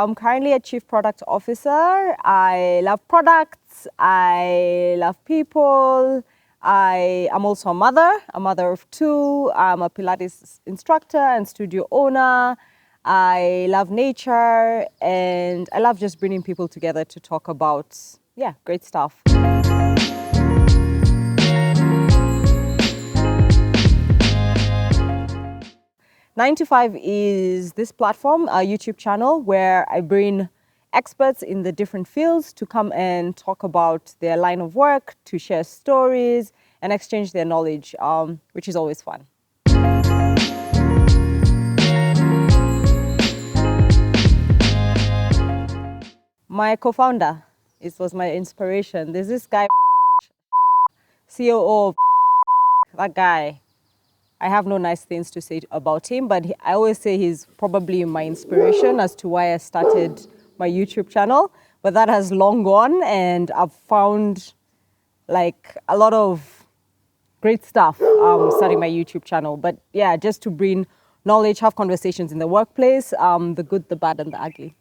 I'm currently a Chief Product Officer. I love products. I love people. I am also a mother of two. I'm a Pilates instructor and studio owner. I love nature, and I love just bringing people together to talk about, great stuff. 9 to 5 is this platform, a YouTube channel, where I bring experts in the different fields to come and talk about their line of work, to share stories and exchange their knowledge, which is always fun. My co-founder, it was my inspiration. There's this guy, COO of that guy. I have no nice things to say about him, but I always say he's probably my inspiration as to why I started my YouTube channel. But that has long gone, and I've found like a lot of great stuff starting my YouTube channel. But yeah, just to bring knowledge, have conversations in the workplace, the good, the bad, and the ugly.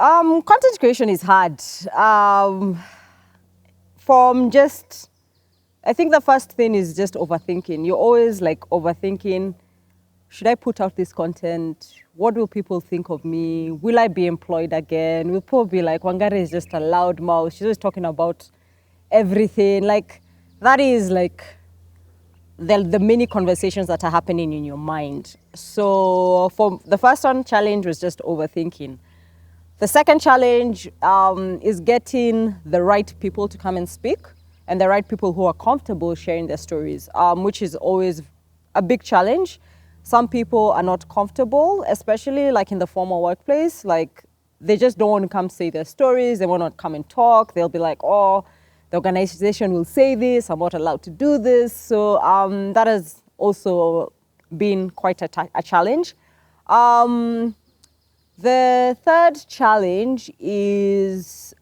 Content creation is hard. I think the first thing is just overthinking. You're always like overthinking, should I put out this content? What will people think of me? Will I be employed again? Will people be like, Wangari is just a loud mouth. She's always talking about everything. Like, that is like the many conversations that are happening in your mind. So for the first one, challenge was just overthinking. The second challenge is getting the right people to come and speak, and the right people who are comfortable sharing their stories, which is always a big challenge. Some people are not comfortable, especially like in the formal workplace. Like, they just don't want to come say their stories. They want to come and talk. They'll be like, oh, the organization will say this. I'm not allowed to do this. So that has also been quite a challenge. The third challenge is,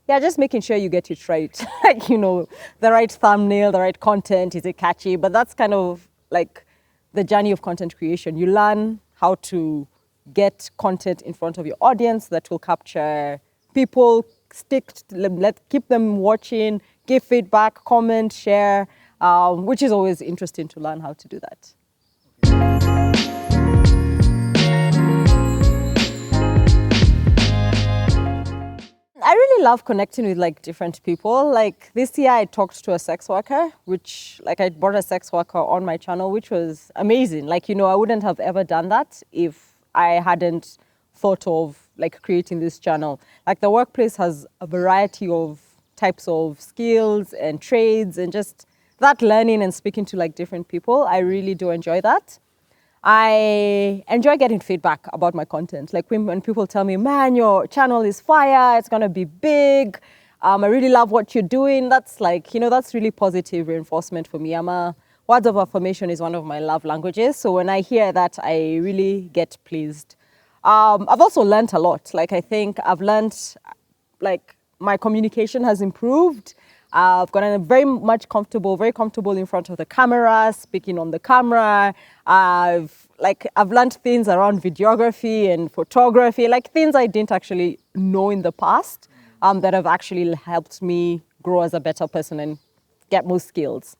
just making sure you get it right. Like, the right thumbnail, the right content, is it catchy? But that's kind of like the journey of content creation. You learn how to get content in front of your audience that will capture people, keep them watching, give feedback, comment, share, which is always interesting to learn how to do that. I really love connecting with like different people. Like this year I talked to a sex worker, which like I brought a sex worker on my channel, which was amazing. Like, I wouldn't have ever done that if I hadn't thought of like creating this channel. Like, the workplace has a variety of types of skills and trades, and just that learning and speaking to like different people. I really do enjoy that. I enjoy getting feedback about my content. Like when people tell me, man, your channel is fire, it's gonna be big. I really love what you're doing. That's like, that's really positive reinforcement for me. Words of affirmation is one of my love languages. So when I hear that, I really get pleased. I've also learned a lot. Like, I think I've learned, like, my communication has improved. I've gotten very comfortable in front of the camera, speaking on the camera. I've learned things around videography and photography, like things I didn't actually know in the past, that have actually helped me grow as a better person and get more skills.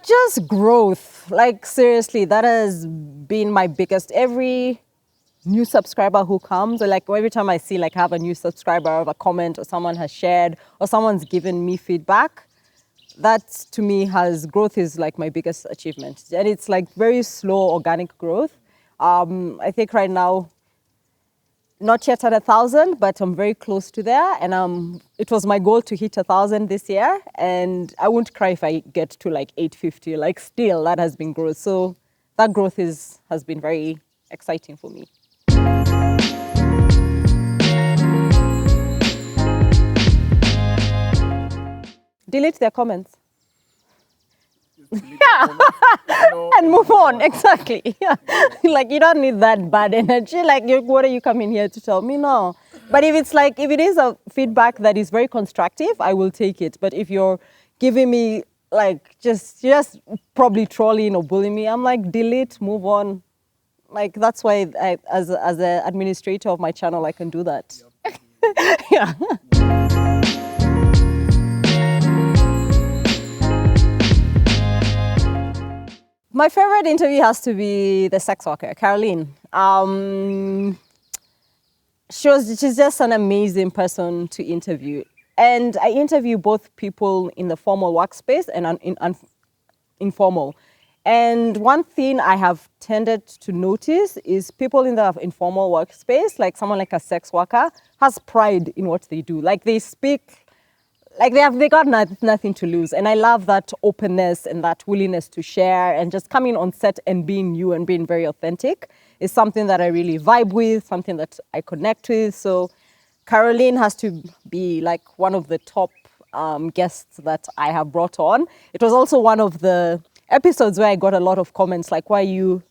Just growth. Like, seriously, that has been my biggest. Every new subscriber who comes, or like every time I see like I have a new subscriber or a comment, or someone has shared, or someone's given me feedback, that to me growth is like my biggest achievement. And it's like very slow, organic growth. I think right now, not yet at 1,000, but I'm very close to there. And it was my goal to hit 1,000 this year. And I won't cry if I get to like 850. Like, still, that has been growth. So that growth has been very exciting for me. Delete their comments. Yeah. And move on. Exactly. Yeah. Like, you don't need that bad energy. Like, what are you coming here to tell me? No. But if it is a feedback that is very constructive, I will take it. But if you're giving me like just probably trolling or bullying me, I'm like, delete, move on. Like, that's why as an administrator of my channel, I can do that. Yeah. My favorite interview has to be the sex worker, Caroline. She's just an amazing person to interview. And I interview both people in the formal workspace and informal. And one thing I have tended to notice is people in the informal workspace, like someone like a sex worker, has pride in what they do. Like they speak, like they got nothing to lose. And I love that openness and that willingness to share and just coming on set and being you and being very authentic is something that I really vibe with, something that I connect with. So Caroline has to be like one of the top guests that I have brought on. It was also one of the episodes where I got a lot of comments like, why are you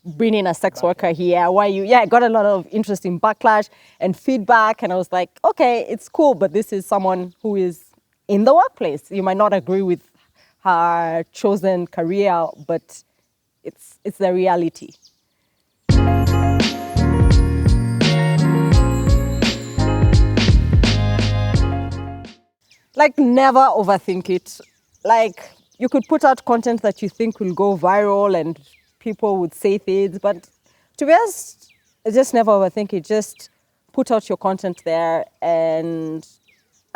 bringing a sex worker here? I got a lot of interesting backlash and feedback. And I was like, okay, it's cool, but this is someone who is in the workplace. You might not agree with her chosen career, but it's the reality. Like, never overthink it. Like, you could put out content that you think will go viral and people would say things, but to be honest, just never overthink it. Just put out your content there, and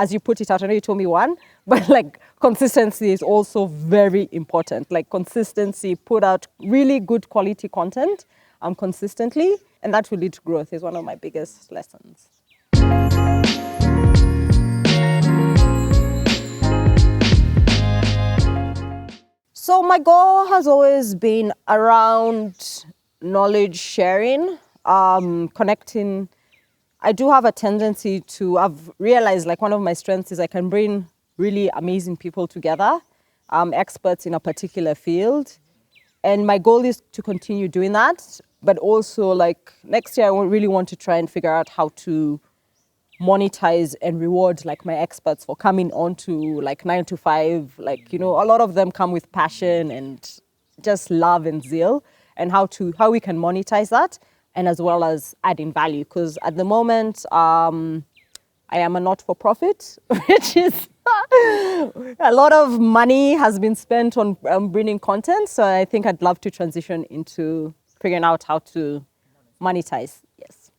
as you put it out, I know you told me one, but like consistency is also very important. Like consistency, put out really good quality content consistently, and that will lead to growth is one of my biggest lessons. So my goal has always been around knowledge sharing, connecting. I do have a tendency to, I've realized like one of my strengths is I can bring really amazing people together, experts in a particular field. And my goal is to continue doing that, but also like next year I really want to try and figure out how to monetize and reward like my experts for coming on to like 9 to 5. Like, you know, a lot of them come with passion and just love and zeal, and how we can monetize that, and as well as adding value. Because at the moment, I am a not-for-profit, which is a lot of money has been spent on bringing content. So I think I'd love to transition into figuring out how to monetize. Yes.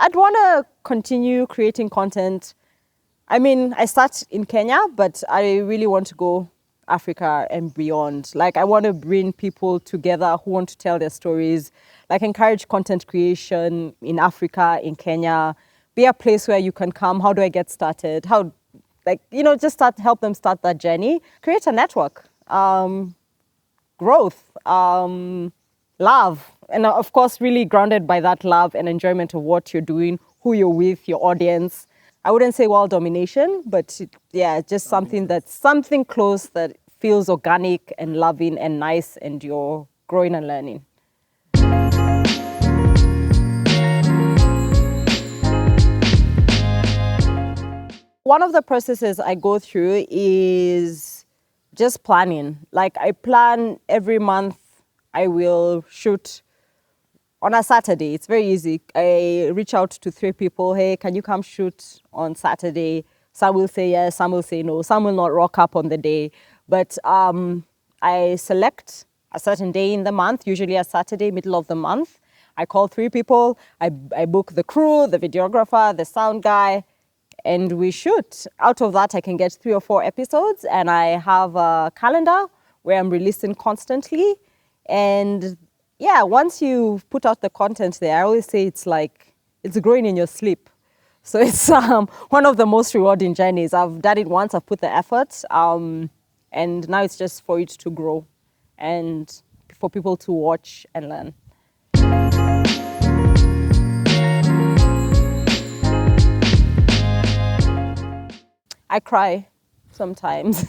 I'd want to continue creating content. I mean, I start in Kenya, but I really want to go Africa and beyond. Like, I want to bring people together who want to tell their stories, like encourage content creation in Africa, in Kenya, be a place where you can come. How do I get started? How, like, you know, just help them start that journey. Create a network, growth, love. And of course, really grounded by that love and enjoyment of what you're doing, who you're with, your audience. I wouldn't say world domination, but just something close that feels organic and loving and nice, and you're growing and learning. One of the processes I go through is just planning. Like, I plan every month. I will shoot on a Saturday. It's very easy. I reach out to 3 people. Hey, can you come shoot on Saturday? Some will say yes, some will say no. Some will not rock up on the day. But I select a certain day in the month, usually a Saturday, middle of the month. I call 3 people. I book the crew, the videographer, the sound guy, and we shoot. Out of that, I can get 3 or 4 episodes, and I have a calendar where I'm releasing constantly. And yeah, once you put out the content there, I always say it's like, it's growing in your sleep. So it's one of the most rewarding journeys. I've done it once, I've put the effort, and now it's just for it to grow and for people to watch and learn. I cry sometimes.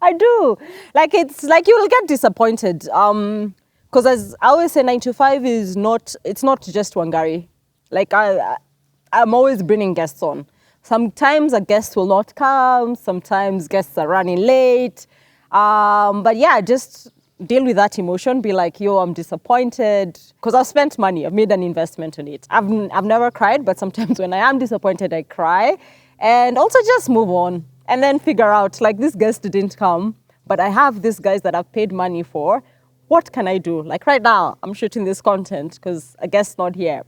I do. Like it's like you will get disappointed. Because as I always say, 9 to 5 is not. It's not just Wangari. Like I'm always bringing guests on. Sometimes a guest will not come. Sometimes guests are running late. But yeah, just deal with that emotion. Be like, yo, I'm disappointed because I've spent money. I've made an investment in it. I've never cried, but sometimes when I am disappointed, I cry, and also just move on and then figure out like this guest didn't come, but I have these guys that I've paid money for. What can I do? Like right now, I'm shooting this content because a guest's not here.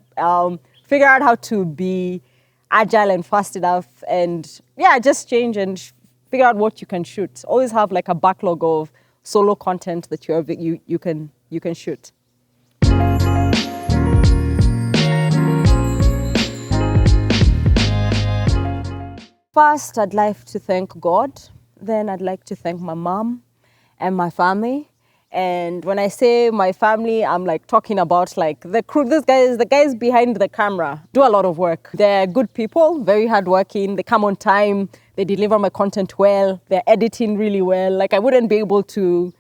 Figure out how to be agile and fast enough, and yeah, just change and figure out what you can shoot. Always have like a backlog of solo content that you can shoot. First, I'd like to thank God. Then I'd like to thank my mom and my family. And when I say my family, I'm like talking about like the crew. The guys behind the camera do a lot of work. They're good people, very hardworking. They come on time. They deliver my content well. They're editing really well. Like I wouldn't be able to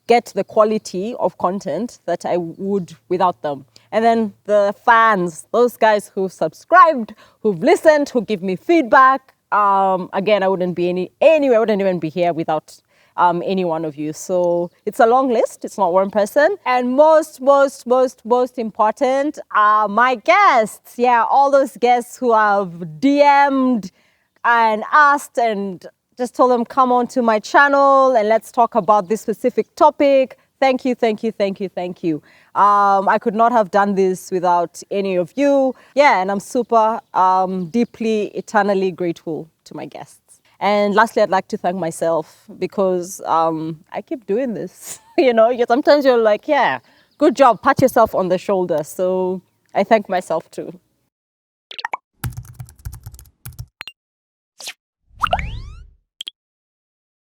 get the quality of content that I would without them. And then the fans, those guys who subscribed, who've listened, who give me feedback. Again, I wouldn't be anywhere. I wouldn't even be here without any one of you. So it's a long list. It's not one person. And most important are my guests. Yeah, all those guests who have DM'd and asked and just told them, come on to my channel and let's talk about this specific topic. Thank you. I could not have done this without any of you. Yeah, and I'm super deeply, eternally grateful to my guests. And lastly, I'd like to thank myself because I keep doing this. Sometimes you're like, yeah, good job, pat yourself on the shoulder. So I thank myself too.